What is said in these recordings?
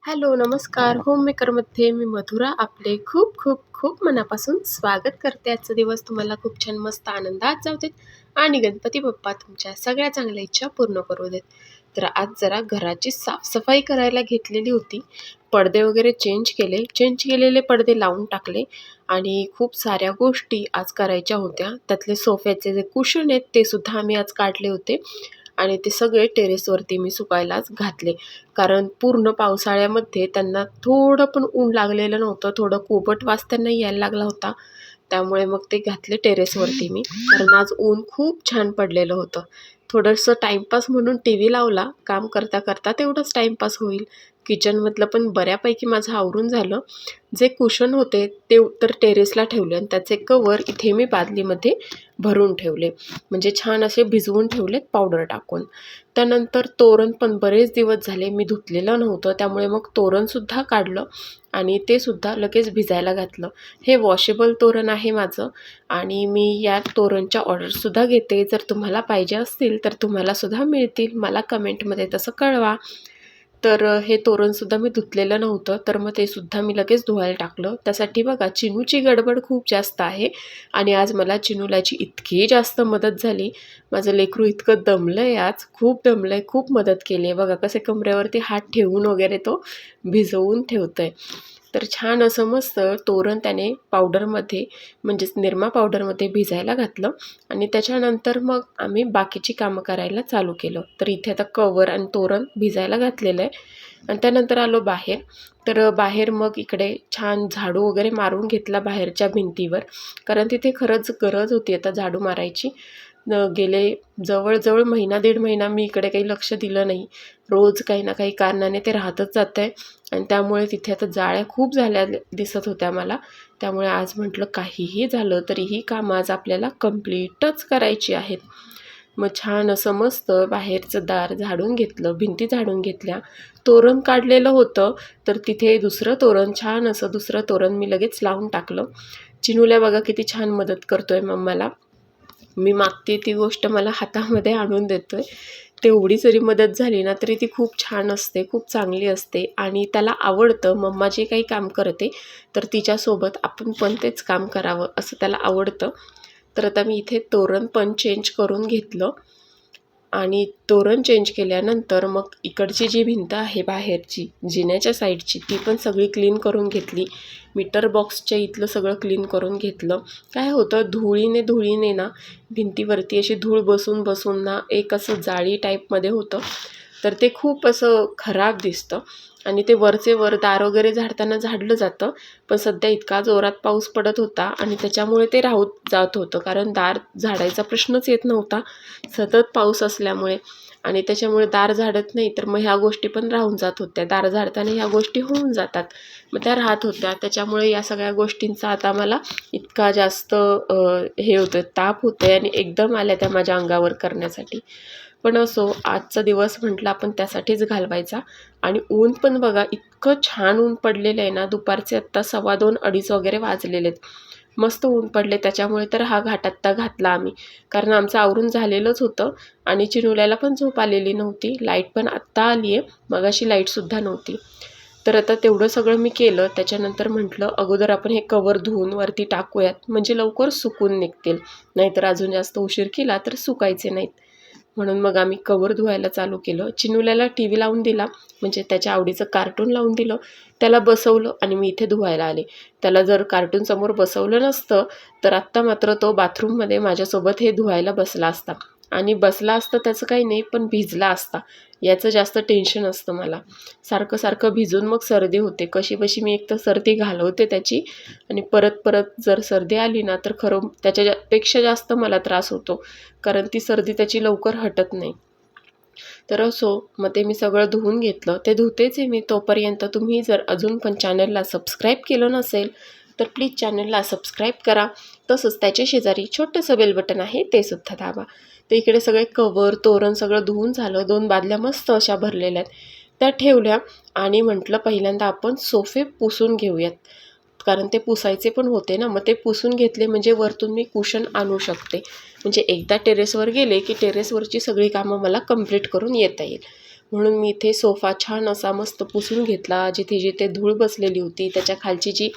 Hello, नमस्कार. होममेकरमध्ये मी मधुरा आपले खूप खूप खूप मनापासून स्वागत करते. आजचा दिवस तुम्हाला खूप छान मस्त आनंदात जाऊ देत आणि गणपती बाप्पा तुमच्या सगळ्या चांगल्या इच्छा पूर्ण करू देत. तर आज जरा घराची साफसफाई करायला घेतलेली होती. पडदे वगैरे चेंज केलेले पडदे लावून टाकले आणि खूप साऱ्या गोष्टी आज करायच्या होत्या. त्यातले सोफ्याचे जे कुशन आहेत ते सुद्धा आम्ही आज काढले होते आणि ते सगळे टेरेसवरती मी सुकायलाच घातले. कारण पूर्ण पावसाळ्यामध्ये त्यांना थोडं पण ऊन लागलेलं नव्हतं. थोडं कोबट वास त्यांना यायला लागला होता. त्यामुळे मग ते घातले टेरेसवरती मी. कारण आज ऊन खूप छान पडलेलं होतं. थोडंसं टाईमपास म्हणून टी व्ही लावला. काम करता करता तेवढंच टाईमपास होईल. किचनमधलं पण बऱ्यापैकी माझं आवरून झालं. जे कुशन होते ते तर टेरेसला ठेवले आणि त्याचे कवर इथे मी बादलीमध्ये भरून ठेवले. म्हणजे छान असे भिजवून ठेवलेत पावडर टाकून. त्यानंतर तोरण पण बरेच दिवस झाले मी धुतलेलं नव्हतं. त्यामुळे मग तोरणसुद्धा काढलं आणि ते सुद्धा लगेच भिजायला घातलं. हे वॉशेबल तोरण आहे माझं आणि मी या तोरणच्या ऑर्डरसुद्धा घेते. जर तुम्हाला पाहिजे असतील तर तुम्हालासुद्धा मिळतील. मला कमेंटमध्ये तसं कळवा. तर हे तोरणसुद्धा मी धुतलेलं नव्हतं. तर मग ते सुद्धा मी लगेच धुवायला टाकलं. त्यासाठी बघा चिनूची गडबड खूप जास्त आहे आणि आज मला चिनूलाची इतकी जास्त मदत झाली. माझं लेकरू इतकं दमलं आहे आज, खूप दमलं आहे, खूप मदत केली आहे. बघा कसे कमरेवरती हात ठेवून वगैरे तो भिजवून ठेवतो आहे. तर छान असं मस्त तोरण त्याने पावडरमध्ये म्हणजेच निरमा पावडरमध्ये भिजायला घातलं आणि त्याच्यानंतर मग आम्ही बाकीची कामं करायला चालू केलं. तर इथे आता कवर आणि तोरण भिजायला घातलेलं आहे आणि त्यानंतर आलो बाहेर. तर बाहेर मग इकडे छान झाडू वगैरे मारून घेतला बाहेरच्या भिंतीवर. कारण तिथे खरंच गरज होती आता झाडू मारायची. गेले जवळजवळ महिना दीड महिना मी इकडे काही लक्ष दिलं नाही. रोज काही ना काही कारणाने ते राहतच जातं आहे आणि त्यामुळे तिथे आता जाळ्या खूप झाल्या दिसत होत्या मला. त्यामुळे आज म्हटलं काहीही झालं तरी ही कामं आज आपल्याला कंप्लीटच करायची आहेत. मग छान असं मस्त बाहेरचं दार झाडून घेतलं, भिंती झाडून घेतल्या. तोरण काढलेलं होतं तर तिथे दुसरं तोरण मी लगेच लावून टाकलं. चिनूला बघा किती छान मदत करतोय मम्माला. मी मागते ती गोष्ट मला हातामध्ये आणून देतोय. तेवढी जरी मदत झाली ना तरी ती खूप छान असते, खूप चांगली असते आणि त्याला आवडतं मम्मा जे काही काम करते तर तिच्यासोबत आपण पण तेच काम करावं असं त्याला आवडतं. तर आता मी इथे तोरण पण चेंज करून घेतलं आणि तोरण चेंज केल्यानंतर मग इकडची जी भिंत आहे बाहेरची जिन्याच्या साईडची ती पण सगळी क्लीन करून घेतली. मीटर बॉक्सच्या इथलं सगळं क्लीन करून घेतलं. काय होतं धुळीने ना भिंतीवरती अशी धूळ बसून बसून ना एक असं जाळी टाईपमध्ये होतं. तर ते खूप असं खराब दिसतं आणि ते वरचे वर दार वगैरे झाडताना झाडलं जातं. पण सध्या इतका जोरात पाऊस पडत होता आणि त्याच्यामुळे ते राहून जात होतं. कारण दार झाडायचा प्रश्नच येत नव्हता सतत पाऊस असल्यामुळे आणि त्याच्यामुळे दार झाडत नाही तर मग ह्या गोष्टी पण राहून जात होत्या. दार झाडताना ह्या गोष्टी होऊन जातात. मग त्या राहत होत्या. त्याच्यामुळे या सगळ्या गोष्टींचा आता मला इतका जास्त हे होतं ताप होतोय आणि एकदम आल्या त्या माझ्या अंगावर करण्यासाठी. पण असो आजचा दिवस म्हटलं आपण त्यासाठीच घालवायचा आणि ऊन पण बघा इतकं छान ऊन पडलेलं आहे ना. दुपारचे आत्ता 2:15 2:30 वगैरे वाजलेले आहेत. मस्त ऊन पडले त्याच्यामुळे तर हा घाट आत्ता घातला आम्ही. कारण आमचं आवरून झालेलंच होतं आणि चिनुल्याला पण झोप आलेली नव्हती. लाईट पण आत्ता आली आहे. मगाशी लाईटसुद्धा नव्हती. तर आता तेवढं सगळं मी केलं. त्याच्यानंतर म्हटलं अगोदर आपण हे कवर धुवून वरती टाकूयात म्हणजे लवकर सुकून निघतील. नाहीतर अजून जास्त उशीर केला तर सुकायचे नाहीत. म्हणून मग आम्ही कवर धुवायला चालू केलं. चिनुल्याला टी व्ही लावून दिला म्हणजे त्याच्या आवडीचं कार्टून लावून दिलं. त्याला बसवलं आणि मी इथे धुवायला आले. त्याला जर कार्टूनसमोर बसवलं नसतं तर आत्ता मात्र तो बाथरूममध्ये माझ्यासोबत हे धुवायला बसला असता आणि बसला असता त्याचं काही नाही पण भिजला असता याचं जास्त टेन्शन असतं मला. सारखं सारखं भिजून मग सर्दी होते. कशीबशी मी एक तर सर्दी घालवते त्याची आणि परत परत जर सर्दी आली ना तर खरं त्याच्यापेक्षा जास्त मला त्रास होतो. कारण ती सर्दी त्याची लवकर हटत नाही. तर असो मग ते मी सगळं धुवून घेतलं. ते धुतेच आहे मी तोपर्यंत तुम्ही जर अजून पण चॅनलला सबस्क्राईब केलं नसेल तर प्लीज चॅनलला सबस्क्राईब करा. तसंच त्याच्या शेजारी छोटंसं बेल बटन आहे ते सुद्धा दाबा. तर इकडे सगळे कवर तोरण सगळं धुवून झालं. 2 बादल्या मस्त अशा भरलेल्या आहेत. त्या ठेवल्या आणि म्हटलं पहिल्यांदा आपण सोफे पुसून घेऊयात. कारण ते पुसायचे पण होते ना. मग ते पुसून घेतले म्हणजे वरतून मी कुशन आणू शकते. म्हणजे एकदा टेरेसवर गेले की टेरेसवरची सगळी कामं मला कंप्लीट करून येता येईल. म्हणून मी इथे सोफा छान असा मस्त पुसून घेतला. जिथे जिथे धूळ बसलेली होती त्याच्या खालची जी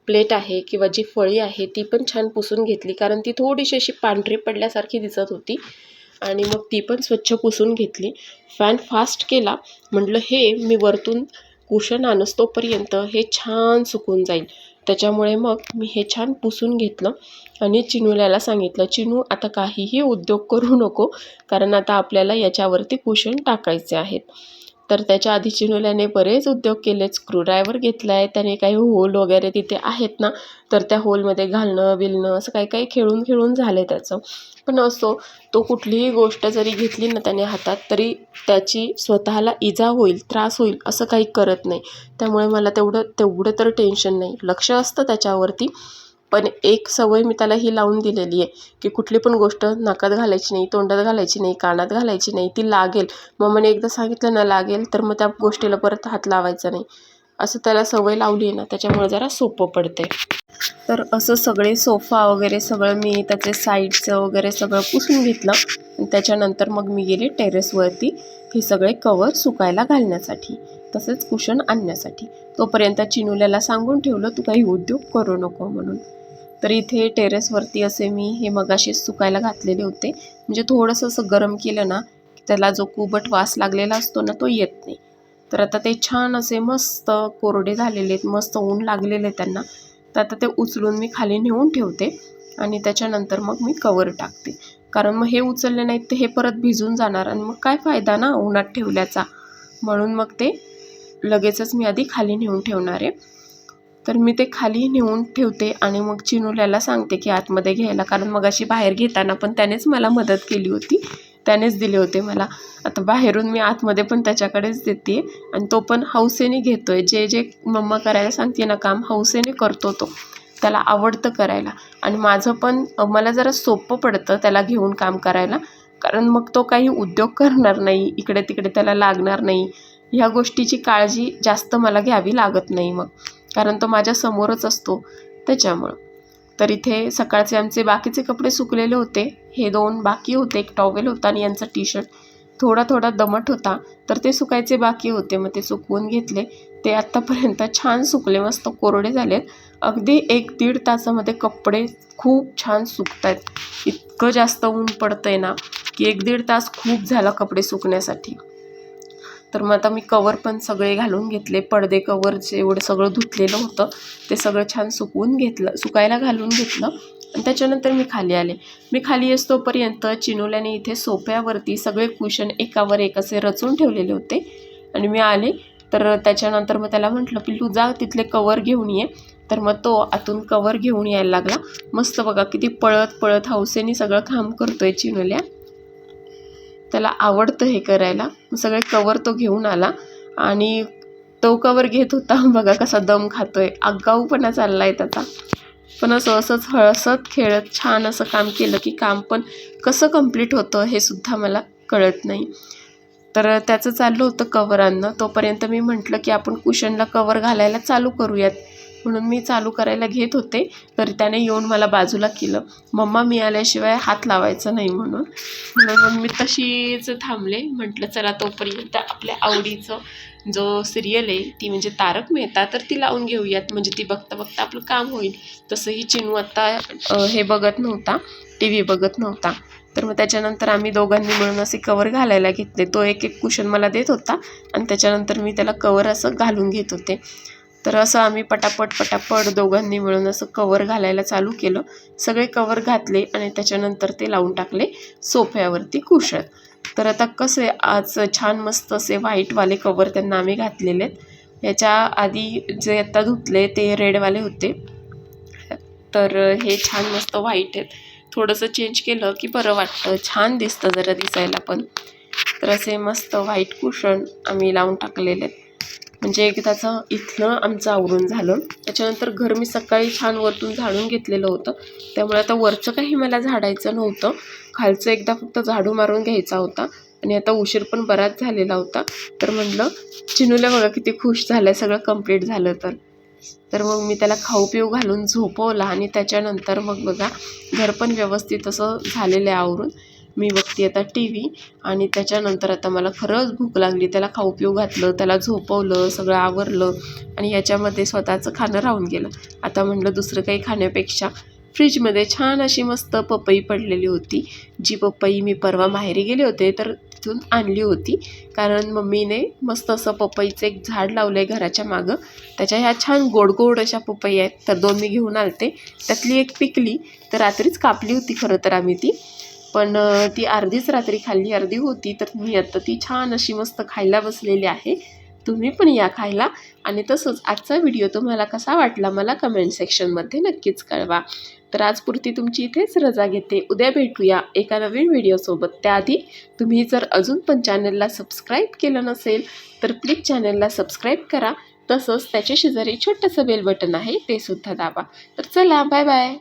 प्लेट आहे किंवा जी फळी आहे ती पण छान पुसून घेतली, कारण ती थोडीशी अशी पांढरी पडल्यासारखी दिसत होती. आणि मग ती पण स्वच्छ पुसून घेतली. फॅन फास्ट केला. म्हटलं हे मी वरतून कुशन आणस्तोपर्यंत हे छान सुकून जाईल. त्याच्यामुळे मग मी हे छान पुसून घेतलं आणि चिनुल्याला सांगितलं, चिनू आता काहीही उद्योग करू नको, कारण आता आपल्याला याच्यावरती कुशन टाकायचे आहेत. तर त्याच्या आधी चिनुल्याने बरेच उद्योग केले. स्क्रूड्रायव्हर घेतला आहे त्याने, काही होल वगैरे तिथे आहेत ना, तर त्या होलमध्ये घालणं बिलणं असं काही काही खेळून खेळून झालं त्याचं. पण असो, तो कुठलीही गोष्ट जरी घेतली ना त्याने हातात, तरी त्याची स्वतःला इजा होईल, त्रास होईल असं काही करत नाही. त्यामुळे मला तेवढं तर टेन्शन नाही. लक्ष असतं त्याच्यावरती, पण एक सवय मी त्याला ही लावून दिलेली आहे की कुठली पण गोष्ट नाकात घालायची नाही, तोंडात घालायची नाही, कानात घालायची नाही. ती लागेल, मम्माने एकदा सांगितलं ना लागेल, तर मग त्या गोष्टीला परत हात लावायचा नाही, असं त्याला सवय लावली आहे ना, त्याच्यामुळे जरा सोपं पडते. तर असं सगळे सोफा वगैरे सगळं मी त्याचे साईडचं वगैरे सगळं पुसून घेतलं. आणि त्याच्यानंतर मग मी गेले टेरेसवरती हे सगळे कवर सुकायला घालण्यासाठी, तसेच कुशन आणण्यासाठी. तोपर्यंत चिनुल्याला सांगून ठेवलं तू काही उद्योग करू नको म्हणून. तर इथे टेरेसवरती असे मी हे मगाशीच सुकायला घातलेले होते. म्हणजे थोडंसं असं गरम केलं ना, त्याला जो कुबट वास लागलेला असतो ना तो येत नाही. तर आता ते छान असे मस्त कोरडे झालेले आहेत, मस्त ऊन लागलेले त्यांना. तर आता ते उचलून मी खाली नेऊन ठेवते आणि त्याच्यानंतर मग मी कवर टाकते. कारण मग हे उचलले नाहीत तर हे परत भिजून जाणार आणि मग काय फायदा ना उन्हात ठेवल्याचा. म्हणून मग ते लगेचच मी आधी खाली नेऊन ठेवणार आहे. तर मी ते खाली नेऊन ठेवते आणि मग चिनुल्याला सांगते की आतमध्ये घ्यायला, कारण मग अशी बाहेर घेताना पण त्यानेच मला मदत केली होती, त्यानेच दिले होते मला. आता बाहेरून मी आतमध्ये पण त्याच्याकडेच देते आणि तो पण हौसेने घेतोय. जे जे मम्मा करायला सांगते ना काम हौसेने करतो तो, त्याला आवडतं करायला. आणि माझं पण मला जरा सोपं पडतं त्याला घेऊन काम करायला, कारण मग तो काही उद्योग करणार नाही, इकडे तिकडे त्याला लागणार नाही. ह्या गोष्टीची काळजी जास्त मला घ्यावी लागत नाही मग, कारण तो माझ्या समोरच असतो त्याच्यामुळं. तर इथे सकाळचे आमचे बाकीचे कपडे सुकलेले होते. हे 2 बाकी होते, एक टॉवेल होता आणि यांचा टी शर्ट थोडा थोडा दमट होता, तर ते सुकायचे बाकी होते. मग ते सुकवून घेतले. ते आत्तापर्यंत छान सुकले, मस्त कोरडे झालेत. अगदी 1-1.5 तासामध्ये कपडे खूप छान सुकत आहेत. इतकं जास्त ऊन पडतंय ना की 1-1.5 तास खूप झाला कपडे सुकण्यासाठी. तर मग आता मी कवर पण सगळे घालून घेतले. पडदे कवरचे एवढं सगळं धुतलेलं होतं ते सगळं छान सुकायला घालून घेतलं आणि त्याच्यानंतर मी खाली आले. मी खाली असतोपर्यंत चिनुल्याने इथे सोफ्यावरती सगळे कुशन एकावर एक असे रचून ठेवलेले होते आणि मी आले. तर त्याच्यानंतर मग त्याला म्हटलं पिल्लू जा तिथले कवर घेऊन ये. तर मग तो आतून कवर घेऊन यायला लागला. मस्त बघा किती पळत पळत हौसेने सगळं काम करतोय चिनुल्या. त्याला आवडतं हे करायला. सगळे कवर तो घेऊन आला आणि तो कवर घेत होता. बघा कसा दम खातोय, आगाऊपणा चाललाय त्याचा. पण असंच हळसत खेळत छान असं काम केलं की काम पण कसं कंप्लीट होतं हे सुद्धा मला कळत नाही. तर त्याचं चाललं होतं कवर आणणं. तोपर्यंत मी म्हटलं की आपण कुशनला कवर घालायला चालू करूयात. म्हणून मी चालू करायला घेत होते, तर त्याने येऊन मला बाजूला केलं. मम्मा मी आल्याशिवाय हात लावायचा नाही म्हणून मग मी तशीच थांबले. म्हटलं चला तोपर्यंत आपल्या आवडीचं जो सिरियल आहे ती म्हणजे तारक मेहता, तर ती लावून घेऊयात, म्हणजे ती बघता बघता आपलं काम होईल. तसंही चिनू आत्ता हे बघत नव्हता, टी व्ही बघत नव्हता. तर मग त्याच्यानंतर आम्ही दोघांनी मिळून असे कवर घालायला घेतले. तो एक एक कुशन मला देत होता आणि त्याच्यानंतर मी त्याला कवर असं घालून घेत होते. तर असं आम्ही पटापट दोघांनी मिळून असं कवर घालायला चालू केलं. सगळे कवर घातले आणि त्याच्यानंतर ते लावून टाकले सोफ्यावरती कुशन. तर आता कसे आज छान मस्त असे व्हाईटवाले कवर त्यांना आम्ही घातलेले आहेत. याच्या आधी जे आता धुतले ते रेडवाले होते, तर हे छान मस्त व्हाईट आहेत. थोडंसं चेंज केलं की बरं वाटतं, छान दिसतं जरा दिसायला पण. तर असे मस्त व्हाईट कुशन आम्ही लावून टाकलेले आहेत. म्हणजे एकदाचं इथलं आमचं आवरून झालं. त्याच्यानंतर घर मी सकाळी छान वरतून झाडून घेतलेलं होतं, त्यामुळे आता वरचं काही मला झाडायचं नव्हतं. खालचं एकदा फक्त झाडू मारून घ्यायचा होता आणि आता उशीर पण बराच झालेला होता. तर म्हटलं चिनूला बघा किती खुश झालं सगळं कंप्लीट झालं तर मग मी त्याला खाऊ पिऊ घालून झोपवला आणि त्याच्यानंतर मग बघा घर पण व्यवस्थित असं झालेलं आहे आवरून. मी बघते आता TV आणि त्याच्यानंतर आता मला खरंच भूक लागली. त्याला खाऊ पिऊ घातलं, त्याला झोपवलं, सगळं आवरलं आणि ह्याच्यामध्ये स्वतःचं खाणं राहून गेलं. आता म्हटलं दुसरं काही खाण्यापेक्षा फ्रीजमध्ये छान अशी मस्त पपई पडलेली होती. जी पपई मी परवा माहेरी गेले होते तर तिथून आणली होती, कारण मम्मीने मस्त असं पपईचं एक झाड लावलं आहे घराच्या मागं. त्याच्या ह्या छान गोड गोड अशा पपई आहेत, तर 2 मी घेऊन आलते. त्यातली एक पिकली, तर रात्रीच कापली होती खरं तर आम्ही ती, पण ती अर्धीच रात्री खाल्ली, अर्धी होती. तर मी आता ती छान अशी मस्त खायला बसलेली आहे. तुम्ही पण या खायला. आणि तसंच आजचा व्हिडिओ तुम्हाला कसा वाटला मला कमेंट सेक्शनमध्ये नक्कीच कळवा. तर आजपुरती तुमची इथेच रजा घेते. उद्या भेटूया एका नवीन व्हिडिओसोबत. त्याआधी तुम्ही जर अजून पण चॅनलला सबस्क्राईब केलं नसेल तर प्लीज चॅनलला सबस्क्राईब करा. तसंच त्याच्या शेजारी छोटंसं बेल बटन आहे, ते सुद्धा दाबा. तर चला, बाय बाय.